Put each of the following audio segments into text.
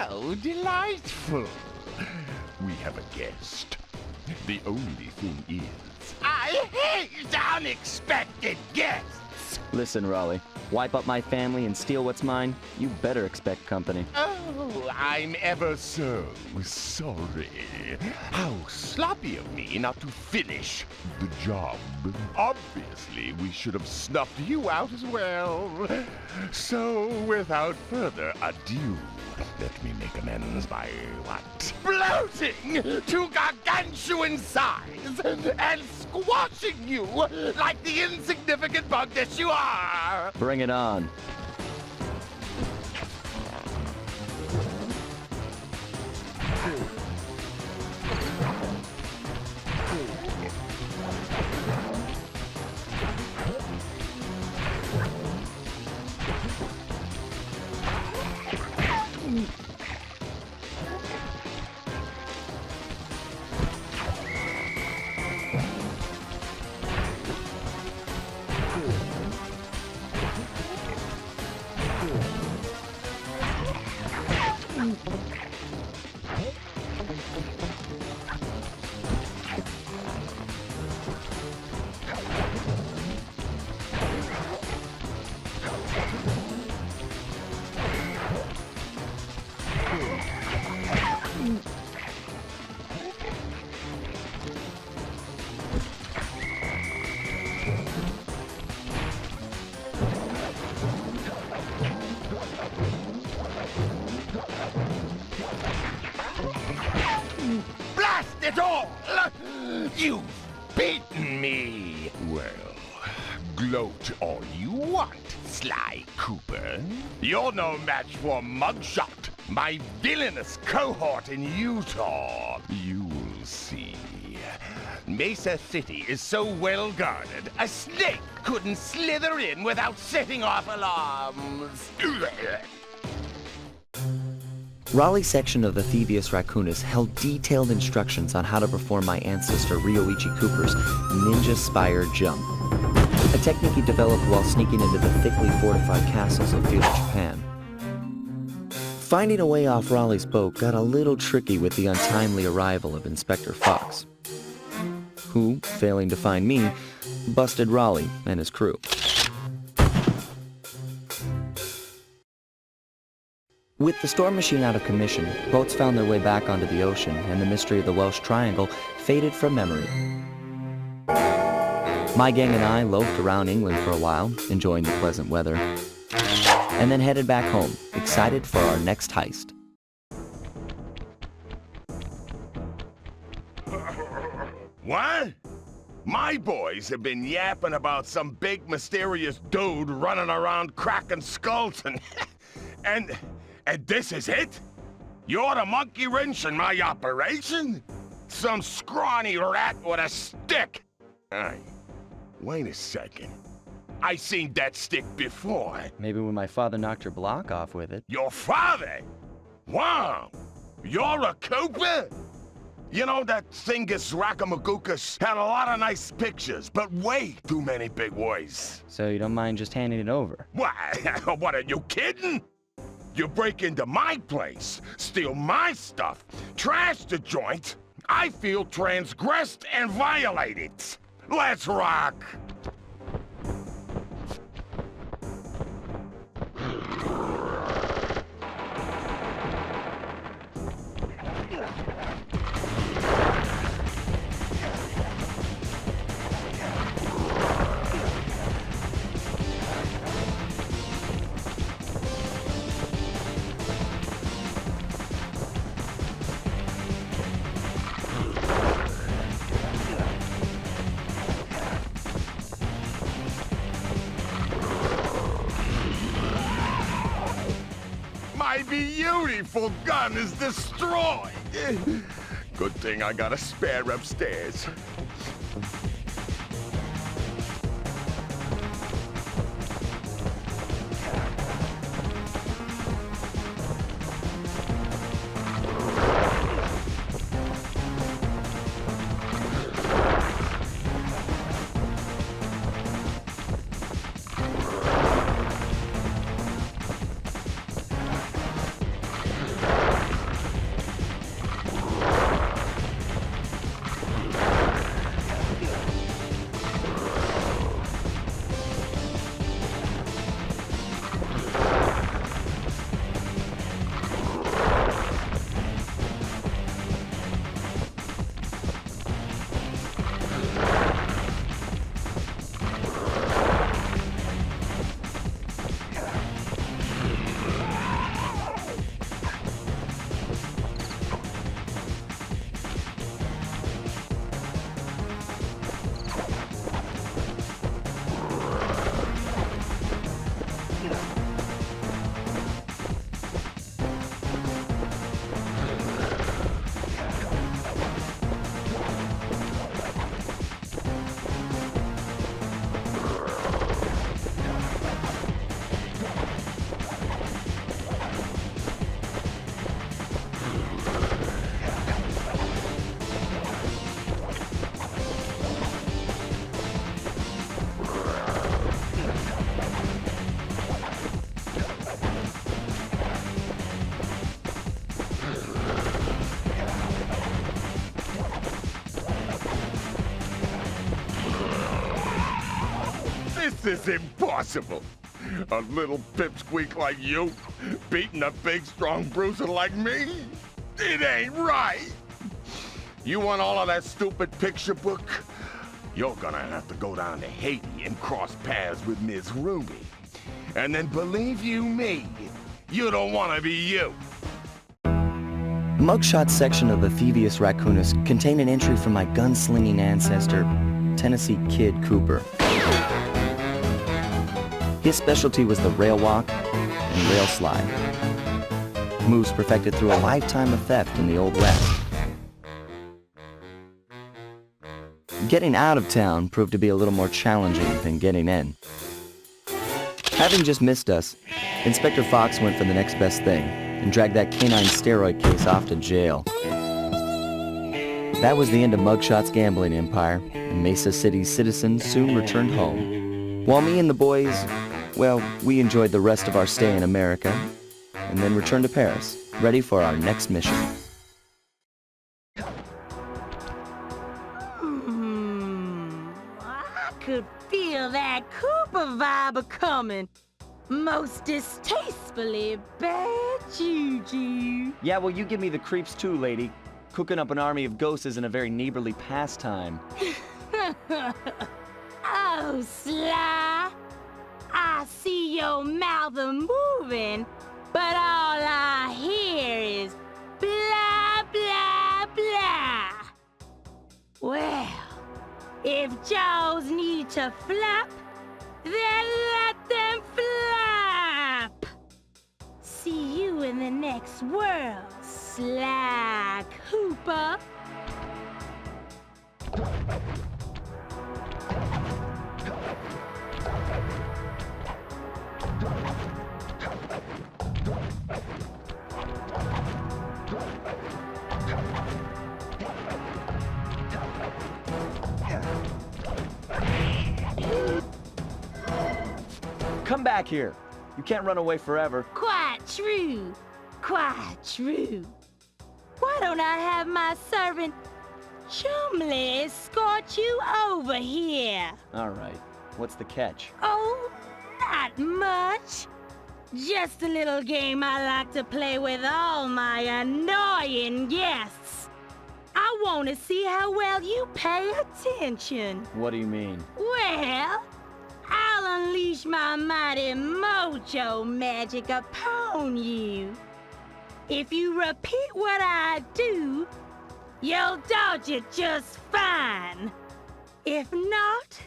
How delightful. We have a guest. The only thing is, I hate unexpected guests. Listen, Raleigh. Wipe up my family and steal what's mine? You better expect company. Oh, I'm ever so sorry. How sloppy of me not to finish the job. Obviously, we should have snuffed you out as well. So, without further ado, let me make amends by what? Bloating to gargantuan size and squashing you like the insignificant bug that you are! Bring it on. Blast it all! You've beaten me! Well, gloat all you want, Sly Cooper. You're no match for Mugshot, my villainous cohort in Utah. You'll see. Mesa City is so well guarded, a snake couldn't slither in without setting off alarms. Raleigh's section of the Thievius Raccoonuss held detailed instructions on how to perform my ancestor Ryoichi Cooper's Ninja Spire Jump, a technique he developed while sneaking into the thickly fortified castles of feudal Japan. Finding a way off Raleigh's boat got a little tricky with the untimely arrival of Inspector Fox, who, failing to find me, busted Raleigh and his crew. With the storm machine out of commission, boats found their way back onto the ocean, and the mystery of the Welsh Triangle faded from memory. My gang and I loafed around England for a while, enjoying the pleasant weather, and then headed back home, excited for our next heist. What? My boys have been yapping about some big mysterious dude running around cracking skulls and this is it? You're the monkey wrench in my operation? Some scrawny rat with a stick? Hey, wait a second. I seen that stick before. Maybe when my father knocked your block off with it. Your father? Wow! You're a Cooper? You know, that Thievius Raccoonuss had a lot of nice pictures, but way too many big words. So you don't mind just handing it over? What? What, are you kidding? You break into my place, steal my stuff, trash the joint. I feel transgressed and violated. Let's rock! My beautiful gun is destroyed. Good thing I got a spare upstairs. This is impossible. A little pipsqueak like you beating a big, strong bruiser like me? It ain't right. You want all of that stupid picture book? You're gonna have to go down to Haiti and cross paths with Miss Ruby. And then believe you me, you don't want to be you. Mugshot section of the Thievius Raccoonuss contained an entry from my gunslinging ancestor, Tennessee Kid Cooper. His specialty was the rail walk and rail slide, moves perfected through a lifetime of theft in the Old West. Getting out of town proved to be a little more challenging than getting in. Having just missed us, Inspector Fox went for the next best thing and dragged that canine steroid case off to jail. That was the end of Mugshot's gambling empire, and Mesa City's citizens soon returned home. While me and the boys, well, we enjoyed the rest of our stay in America, and then returned to Paris, ready for our next mission. I could feel that Cooper vibe a-coming. Most distastefully bad juju. Yeah, well, you give me the creeps too, lady. Cooking up an army of ghosts isn't a very neighborly pastime. Oh, Sly. I see your mouth a-moving, but all I hear is blah, blah, blah. Well, if jaws need to flap, then let them flap. See you in the next world, Sly Cooper. Come back here. You can't run away forever. Quite true. Quite true. Why don't I have my servant Chumley escort you over here? All right. What's the catch? Oh, not much. Just a little game I like to play with all my annoying guests. I want to see how well you pay attention. What do you mean? Well, I'll unleash my mighty mojo magic upon you. If you repeat what I do, you'll dodge it just fine. If not,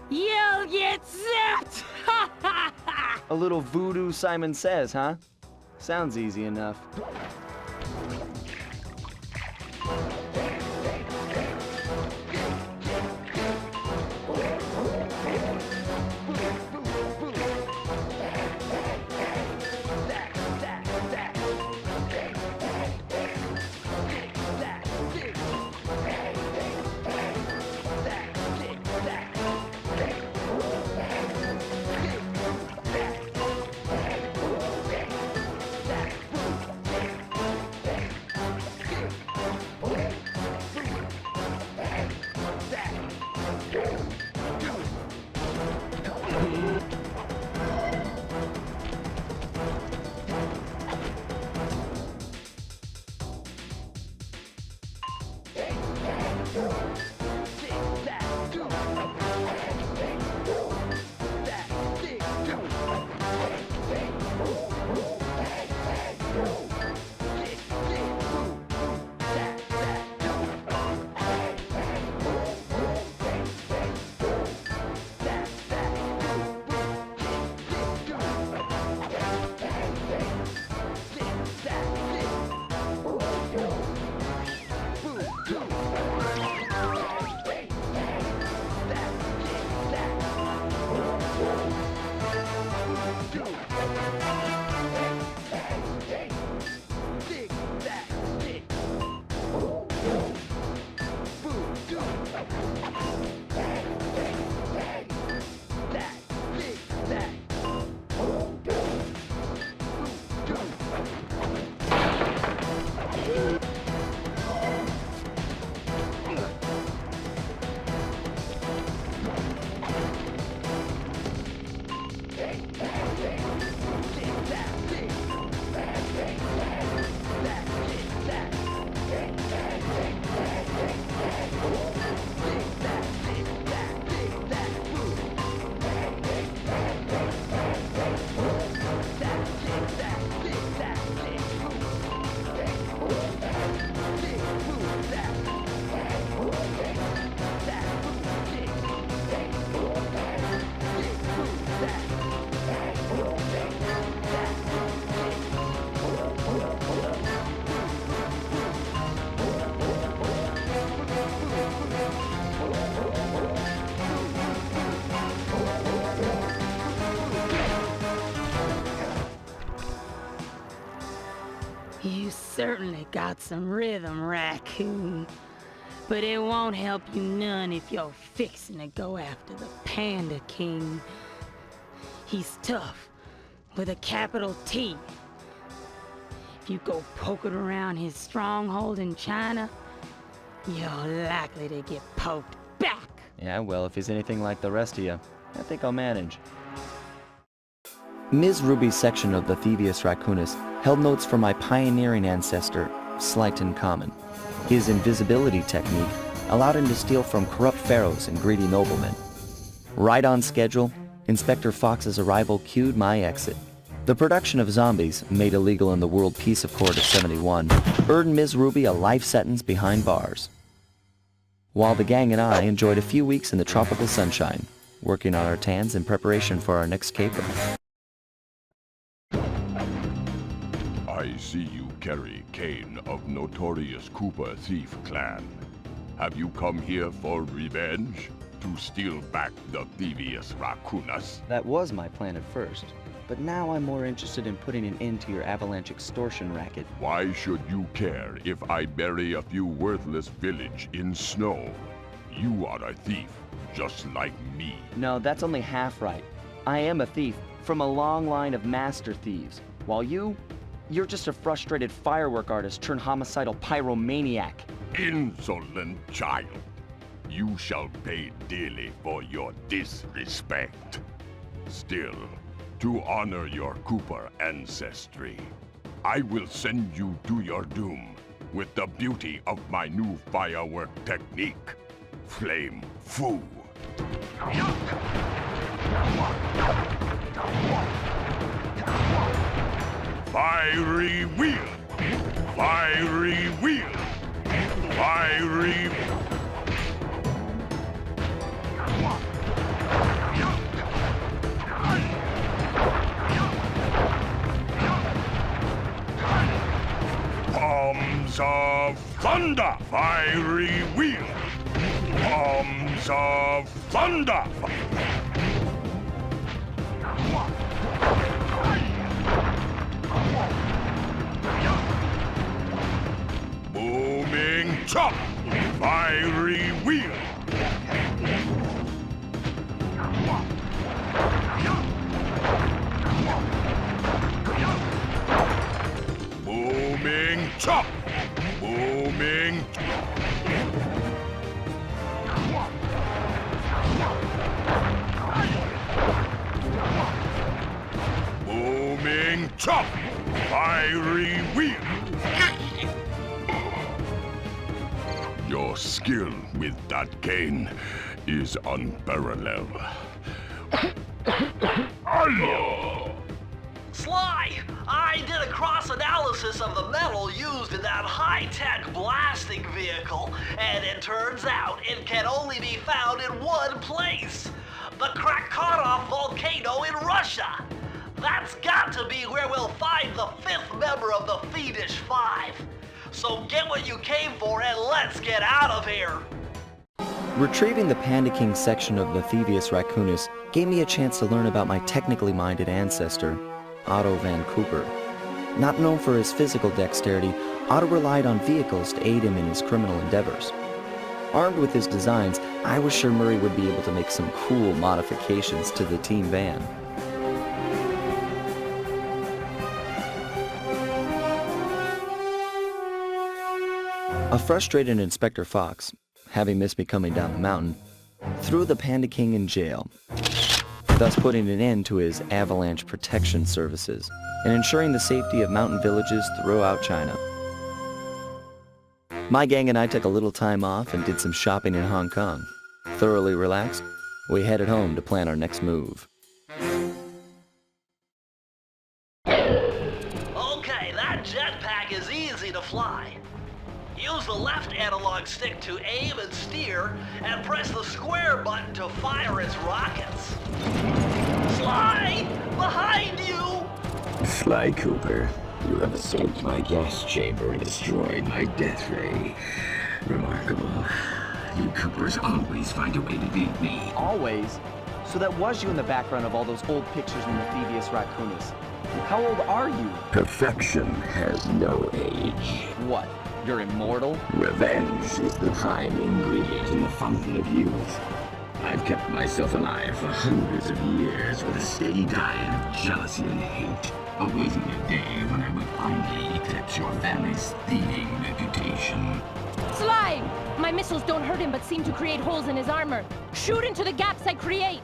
you'll get zapped! A little voodoo Simon Says, huh? Sounds easy enough. certainly got some rhythm, Raccoon. But it won't help you none if you're fixing to go after the Panda King. He's tough, with a capital T. If you go poking around his stronghold in China, you're likely to get poked back. Yeah, well, if he's anything like the rest of you, I think I'll manage. Ms. Ruby's section of the Thievius Raccoonuss held notes for my pioneering ancestor, Slyton Common. His invisibility technique allowed him to steal from corrupt pharaohs and greedy noblemen. Right on schedule, Inspector Fox's arrival cued my exit. The production of zombies, made illegal in the World Peace Accord of '71, earned Ms. Ruby a life sentence behind bars. While the gang and I enjoyed a few weeks in the tropical sunshine, working on our tans in preparation for our next caper. I see you carry Kane of notorious Cooper thief clan. Have you come here for revenge? To steal back the Thievius Raccoonuss? That was my plan at first, but now I'm more interested in putting an end to your avalanche extortion racket. Why should you care if I bury a few worthless village in snow? You are a thief, just like me. No, that's only half right. I am a thief from a long line of master thieves, while you're just a frustrated firework artist turned homicidal pyromaniac. Insolent child. You shall pay dearly for your disrespect. Still, to honor your Cooper ancestry, I will send you to your doom with the beauty of my new firework technique, Flame Foo. Fiery wheel! Fiery wheel! Fiery... Palms of thunder! Fiery wheel! Palms of thunder! Booming chop! Fiery wheel! Booming chop! Booming... Booming chop! Fiery wheel! Your skill with that cane is unparalleled. Sly, I did a cross-analysis of the metal used in that high-tech blasting vehicle, and it turns out it can only be found in one place. The Raccoonuss volcano in Russia. That's got to be where we'll find the fifth member of the Fiendish Five. So get what you came for and let's get out of here! Retrieving the Panda King section of the Thievius Raccoonuss gave me a chance to learn about my technically minded ancestor, Otto Van Cooper. Not known for his physical dexterity, Otto relied on vehicles to aid him in his criminal endeavors. Armed with his designs, I was sure Murray would be able to make some cool modifications to the team van. A frustrated Inspector Fox, having missed me coming down the mountain, threw the Panda King in jail, thus putting an end to his avalanche protection services and ensuring the safety of mountain villages throughout China. My gang and I took a little time off and did some shopping in Hong Kong. Thoroughly relaxed, we headed home to plan our next move. Okay, that jetpack is easy to fly. Use the left analog stick to aim and steer, and press the square button to fire its rockets. Sly! Behind you! Sly Cooper, you have escaped my gas chamber and destroyed my death ray. Remarkable. You Coopers always find a way to beat me. Always? So that was you in the background of all those old pictures in the Thievius Raccoonuss. How old are you? Perfection has no age. What? You're immortal? Revenge is the prime ingredient in the fountain of youth. I've kept myself alive for hundreds of years with a steady diet of jealousy and hate, awaiting a day when I would finally eclipse your family's thieving reputation. Sly! My missiles don't hurt him but seem to create holes in his armor. Shoot into the gaps I create!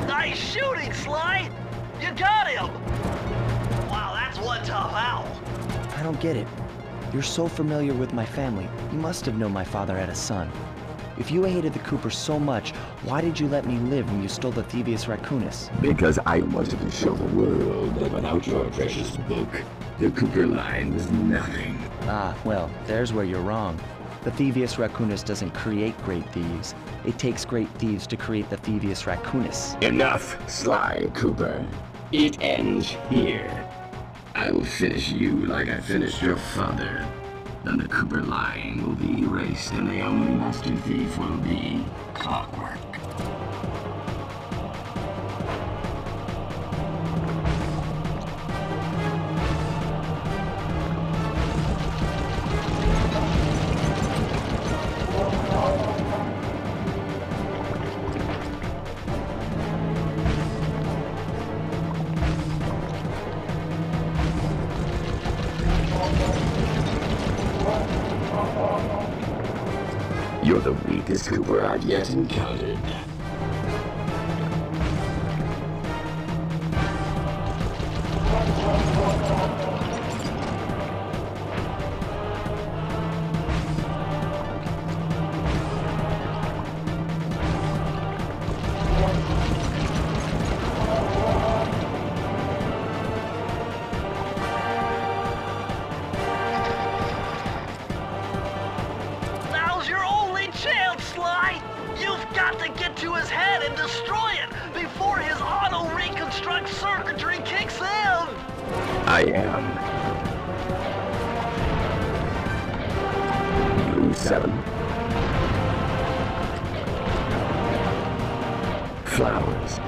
Nice shooting, Sly! You got him! Wow, that's one tough owl. I don't get it. You're so familiar with my family. You must have known my father had a son. If you hated the Coopers so much, why did you let me live when you stole the Thievius Raccoonuss? Because I wanted to show the world that without your precious book, the Cooper line was nothing. Ah, well, there's where you're wrong. The Thievius Raccoonuss doesn't create great thieves. It takes great thieves to create the Thievius Raccoonuss. Enough, Sly Cooper. It ends here. I will finish you like I finished your father. Then the Cooper line will be erased and the only master thief will be Clockwork. You're the weakest Cooper I've yet encountered. Now's your only chance, Sly! You've got to get to his head and destroy it before his auto-reconstruct circuitry kicks in! I am. Blue 7. Flowers.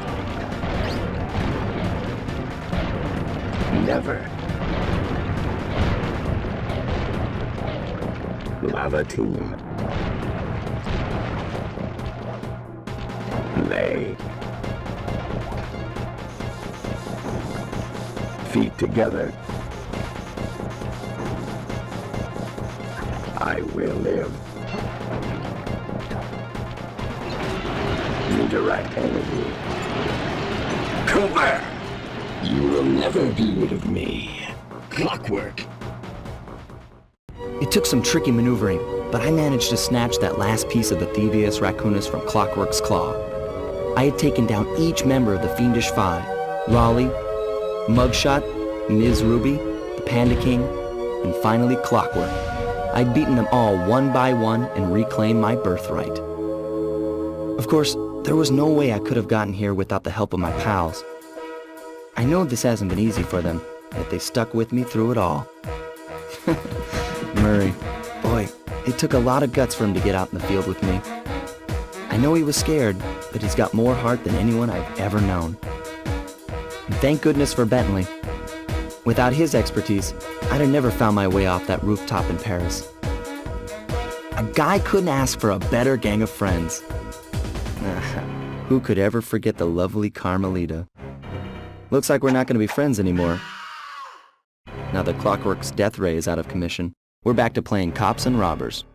Never. Lava Team. Lay. Feet together. I will live. Redirect energy. Cooper! You will never be rid of me. Clockwork. It took some tricky maneuvering, but I managed to snatch that last piece of the Thievius Raccoonuss from Clockwork's claw. I had taken down each member of the Fiendish Five: Raleigh, Mugshot, Ms. Ruby, the Panda King, and finally Clockwork. I'd beaten them all one by one and reclaimed my birthright. Of course, there was no way I could have gotten here without the help of my pals. I know this hasn't been easy for them, yet they stuck with me through it all. Murray, boy, it took a lot of guts for him to get out in the field with me. I know he was scared, but he's got more heart than anyone I've ever known. And thank goodness for Bentley. Without his expertise, I'd have never found my way off that rooftop in Paris. A guy couldn't ask for a better gang of friends. Who could ever forget the lovely Carmelita? Looks like we're not going to be friends anymore. Now that Clockwork's death ray is out of commission, we're back to playing cops and robbers.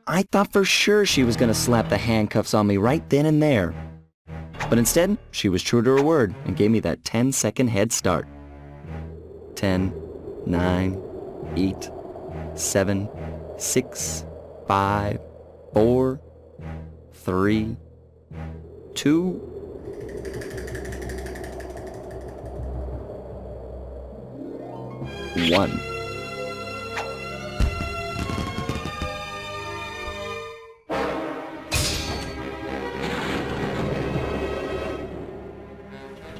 I thought for sure she was going to slap the handcuffs on me right then and there. But instead, she was true to her word and gave me that 10-second head start. 10, 9, 8, 7, 6, 5, 4, 3, 2, 1.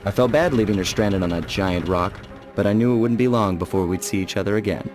I felt bad leaving her stranded on that giant rock, but I knew it wouldn't be long before we'd see each other again.